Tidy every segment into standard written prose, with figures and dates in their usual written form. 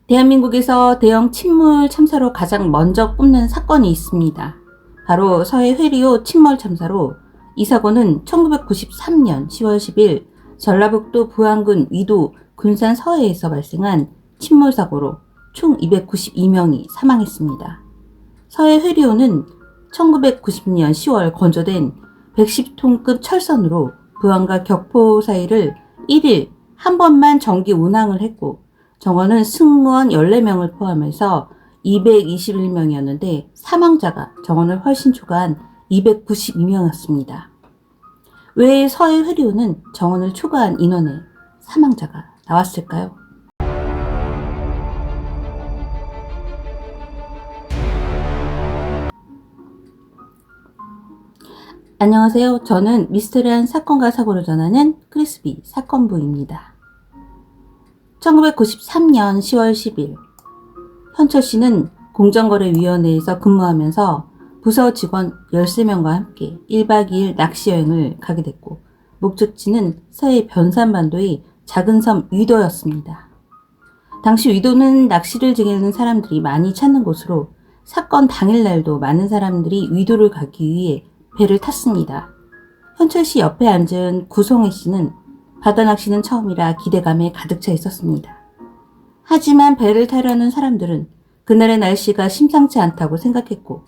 대한민국에서 대형 침몰 참사로 가장 먼저 꼽는 사건이 있습니다. 바로 서해 회리호 침몰 참사로 이 사고는 1993년 10월 10일 전라북도 부안군 위도 군산 서해에서 발생한 침몰 사고로 총 292명이 사망했습니다. 서해 회리호는 1990년 10월 건조된 110톤급 철선으로 부안과 격포 사이를 1일 한 번만 정기 운항을 했고 정원은 승무원 14명을 포함해서 221명이었는데 사망자가 정원을 훨씬 초과한 292명이었습니다. 왜 서해 회리호는 정원을 초과한 인원의 사망자가 나왔을까요? 안녕하세요. 저는 미스터리한 사건과 사고를 전하는 크리스비 사건부입니다. 1993년 10월 10일 현철 씨는 공정거래위원회에서 근무하면서 부서 직원 13명과 함께 1박 2일 낚시여행을 가게 됐고 목적지는 서해 변산반도의 작은 섬 위도였습니다. 당시 위도는 낚시를 즐기는 사람들이 많이 찾는 곳으로 사건 당일날도 많은 사람들이 위도를 가기 위해 배를 탔습니다. 현철 씨 옆에 앉은 구송혜 씨는 바다 낚시는 처음이라 기대감에 가득 차 있었습니다. 하지만 배를 타려는 사람들은 그날의 날씨가 심상치 않다고 생각했고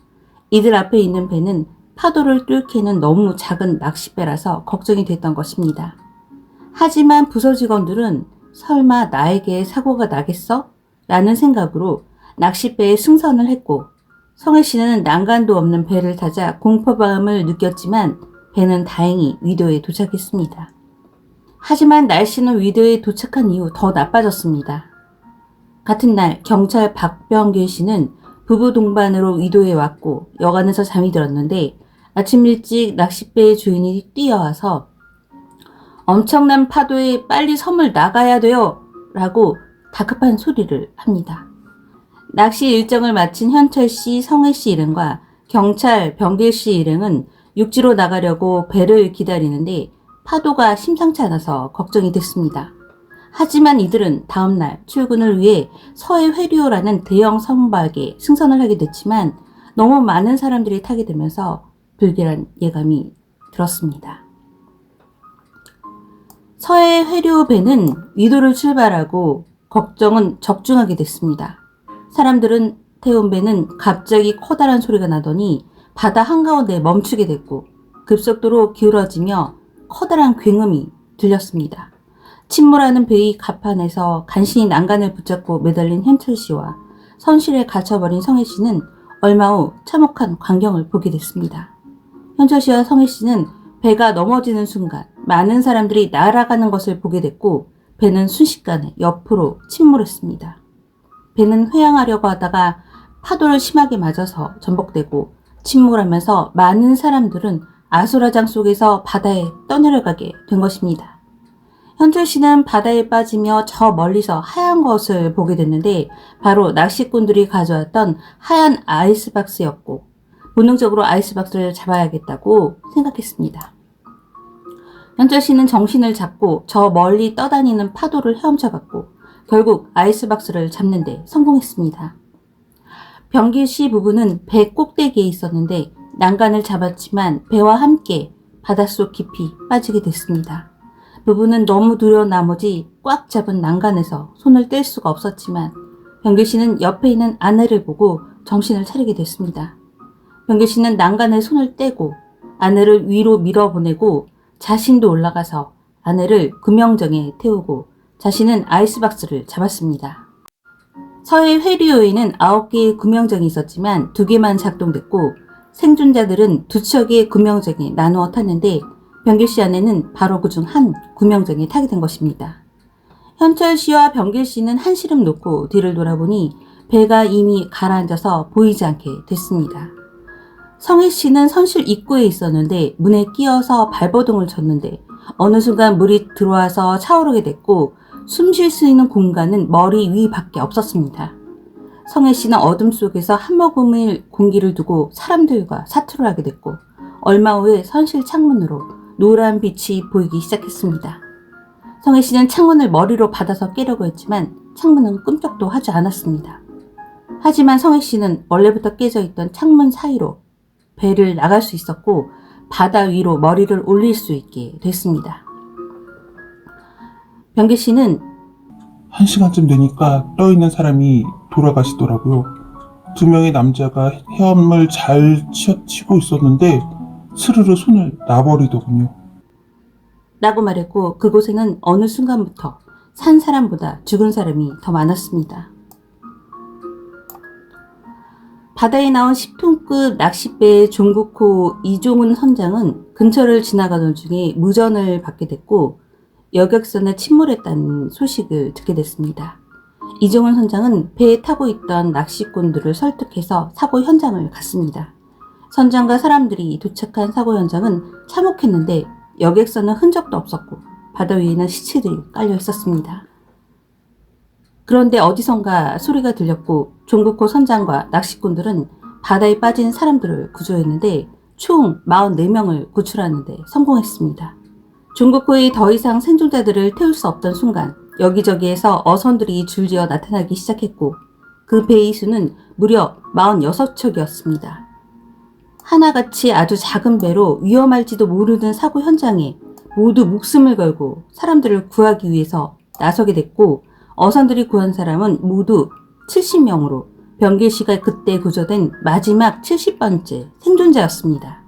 이들 앞에 있는 배는 파도를 뚫기에는 너무 작은 낚싯배라서 걱정이 됐던 것입니다. 하지만 부서 직원들은 설마 나에게 사고가 나겠어? 라는 생각으로 낚싯배에 승선을 했고 성혜 씨는 난간도 없는 배를 타자 공포감을 느꼈지만 배는 다행히 위도에 도착했습니다. 하지만 날씨는 위도에 도착한 이후 더 나빠졌습니다. 같은 날 경찰 박병길 씨는 부부 동반으로 위도에 왔고 여관에서 잠이 들었는데 아침 일찍 낚싯배의 주인이 뛰어와서 엄청난 파도에 빨리 섬을 나가야 돼요 라고 다급한 소리를 합니다. 낚시 일정을 마친 현철 씨, 성혜 씨 일행과 경찰 병길 씨 일행은 육지로 나가려고 배를 기다리는데 파도가 심상치 않아서 걱정이 됐습니다. 하지만 이들은 다음날 출근을 위해 서해 회리호라는 대형 선박에 승선을 하게 됐지만 너무 많은 사람들이 타게 되면서 불길한 예감이 들었습니다. 서해 회리호 배는 위도를 출발하고 걱정은 적중하게 됐습니다. 사람들은 태운 배는 갑자기 커다란 소리가 나더니 바다 한가운데 멈추게 됐고 급속도로 기울어지며 커다란 굉음이 들렸습니다. 침몰하는 배의 갑판에서 간신히 난간을 붙잡고 매달린 현철 씨와 선실에 갇혀버린 성혜 씨는 얼마 후 참혹한 광경을 보게 됐습니다. 현철 씨와 성혜 씨는 배가 넘어지는 순간 많은 사람들이 날아가는 것을 보게 됐고 배는 순식간에 옆으로 침몰했습니다. 배는 회항하려고 하다가 파도를 심하게 맞아서 전복되고 침몰하면서 많은 사람들은 아수라장 속에서 바다에 떠내려가게 된 것입니다. 현철 씨는 바다에 빠지며 저 멀리서 하얀 것을 보게 됐는데 바로 낚시꾼들이 가져왔던 하얀 아이스박스였고 본능적으로 아이스박스를 잡아야겠다고 생각했습니다. 현철 씨는 정신을 잡고 저 멀리 떠다니는 파도를 헤엄쳐갔고 결국 아이스박스를 잡는 데 성공했습니다. 병길 씨 부부는 배 꼭대기에 있었는데 난간을 잡았지만 배와 함께 바닷속 깊이 빠지게 됐습니다. 부부는 너무 두려운 나머지 꽉 잡은 난간에서 손을 뗄 수가 없었지만 병길 씨는 옆에 있는 아내를 보고 정신을 차리게 됐습니다. 병길 씨는 난간에 손을 떼고 아내를 위로 밀어보내고 자신도 올라가서 아내를 구명정에 태우고 자신은 아이스박스를 잡았습니다. 서해 회리호에는 9개의 구명정이 있었지만 2개만 작동됐고 생존자들은 2척의 구명정에 나누어 탔는데 병길 씨 아내는 바로 그중 한 구명정에 타게 된 것입니다. 현철 씨와 병길 씨는 한시름 놓고 뒤를 돌아보니 배가 이미 가라앉아서 보이지 않게 됐습니다. 성혜 씨는 선실 입구에 있었는데 문에 끼어서 발버둥을 쳤는데 어느 순간 물이 들어와서 차오르게 됐고 숨 쉴 수 있는 공간은 머리 위밖에 없었습니다. 성혜 씨는 어둠 속에서 한 모금의 공기를 두고 사람들과 사투를 하게 됐고 얼마 후에 선실 창문으로 노란 빛이 보이기 시작했습니다. 성혜 씨는 창문을 머리로 받아서 깨려고 했지만 창문은 꿈쩍도 하지 않았습니다. 하지만 성혜 씨는 원래부터 깨져 있던 창문 사이로 배를 나갈 수 있었고 바다 위로 머리를 올릴 수 있게 됐습니다. 병계 씨는 1시간쯤 되니까 떠있는 사람이 돌아가시더라고요. 2명의 남자가 헤엄을 잘 치고 있었는데 스르르 손을 놔버리더군요. 라고 말했고 그곳에는 어느 순간부터 산 사람보다 죽은 사람이 더 많았습니다. 바다에 나온 10톤급 낚싯배의 종국호 이종훈 선장은 근처를 지나가던 중에 무전을 받게 됐고 여객선에 침몰했다는 소식을 듣게 됐습니다. 이종훈 선장은 배에 타고 있던 낚시꾼들을 설득해서 사고 현장을 갔습니다. 선장과 사람들이 도착한 사고 현장은 참혹했는데 여객선은 흔적도 없었고 바다 위에는 시체들이 깔려 있었습니다. 그런데 어디선가 소리가 들렸고 종국호 선장과 낚시꾼들은 바다에 빠진 사람들을 구조했는데 총 44명을 구출하는 데 성공했습니다. 종국호의 더 이상 생존자들을 태울 수 없던 순간 여기저기에서 어선들이 줄지어 나타나기 시작했고 그 배의 수는 무려 46척이었습니다. 하나같이 아주 작은 배로 위험할지도 모르는 사고 현장에 모두 목숨을 걸고 사람들을 구하기 위해서 나서게 됐고 어선들이 구한 사람은 모두 70명으로 병길 씨가 그때 구조된 마지막 70번째 생존자였습니다.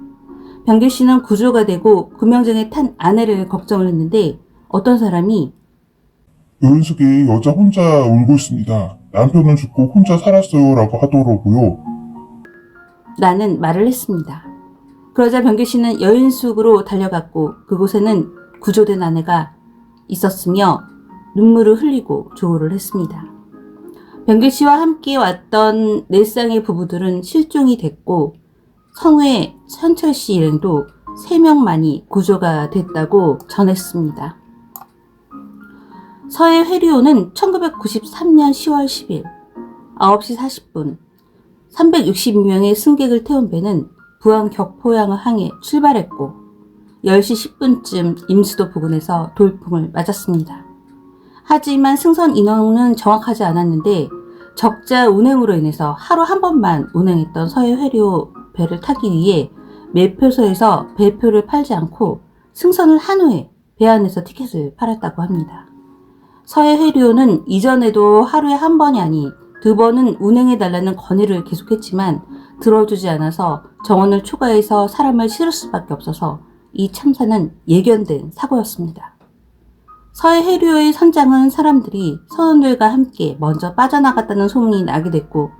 병길 씨는 구조가 되고 구명정에 탄 아내를 걱정을 했는데 어떤 사람이 여인숙이 여자 혼자 울고 있습니다. 남편은 죽고 혼자 살았어요 라고 하더라고요. 라는 말을 했습니다. 그러자 병길 씨는 여인숙으로 달려갔고 그곳에는 구조된 아내가 있었으며 눈물을 흘리고 조우를 했습니다. 병길 씨와 함께 왔던 4쌍의 부부들은 실종이 됐고 성회 현철 씨 일행도 3명만이 구조가 됐다고 전했습니다. 서해 회류호는 1993년 10월 10일 9시 40분 362명의 승객을 태운 배는 부안 격포항을 향해 출발했고 10시 10분쯤 임수도 부근에서 돌풍을 맞았습니다. 하지만 승선 인원은 정확하지 않았는데 적자 운행으로 인해서 하루 한 번만 운행했던 서해 회류 배를 타기 위해 매표소에서 배표를 팔지 않고 승선을 한 후에 배 안에서 티켓을 팔았다고 합니다. 서해 회류는 이전에도 하루에 한 번이 아닌 2번은 운행해달라는 건의를 계속했지만 들어주지 않아서 정원을 초과해서 사람을 실을 수밖에 없어서 이 참사는 예견된 사고였습니다. 서해 해류의 선장은 사람들이 선원들과 함께 먼저 빠져나갔다는 소문이 나게 됐고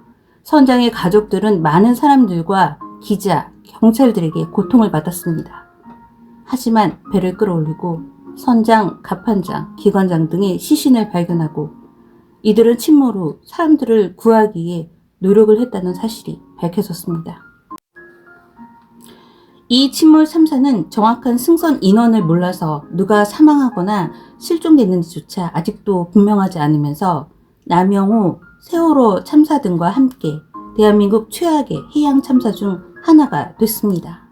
선장의 가족들은 많은 사람들과 기자, 경찰들에게 고통을 받았습니다. 하지만 배를 끌어올리고 선장, 갑판장, 기관장 등의 시신을 발견하고 이들은 침몰 후 사람들을 구하기 위해 노력을 했다는 사실이 밝혀졌습니다. 이 침몰 참사는 정확한 승선 인원을 몰라서 누가 사망하거나 실종됐는지조차 아직도 분명하지 않으면서 남영호, 세월호 참사 등과 함께 대한민국 최악의 해양 참사 중 하나가 됐습니다.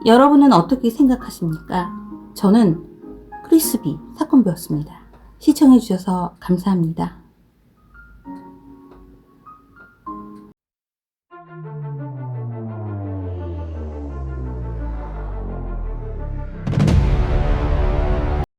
여러분은 어떻게 생각하십니까? 저는 크리스비 사건부였습니다. 시청해주셔서 감사합니다.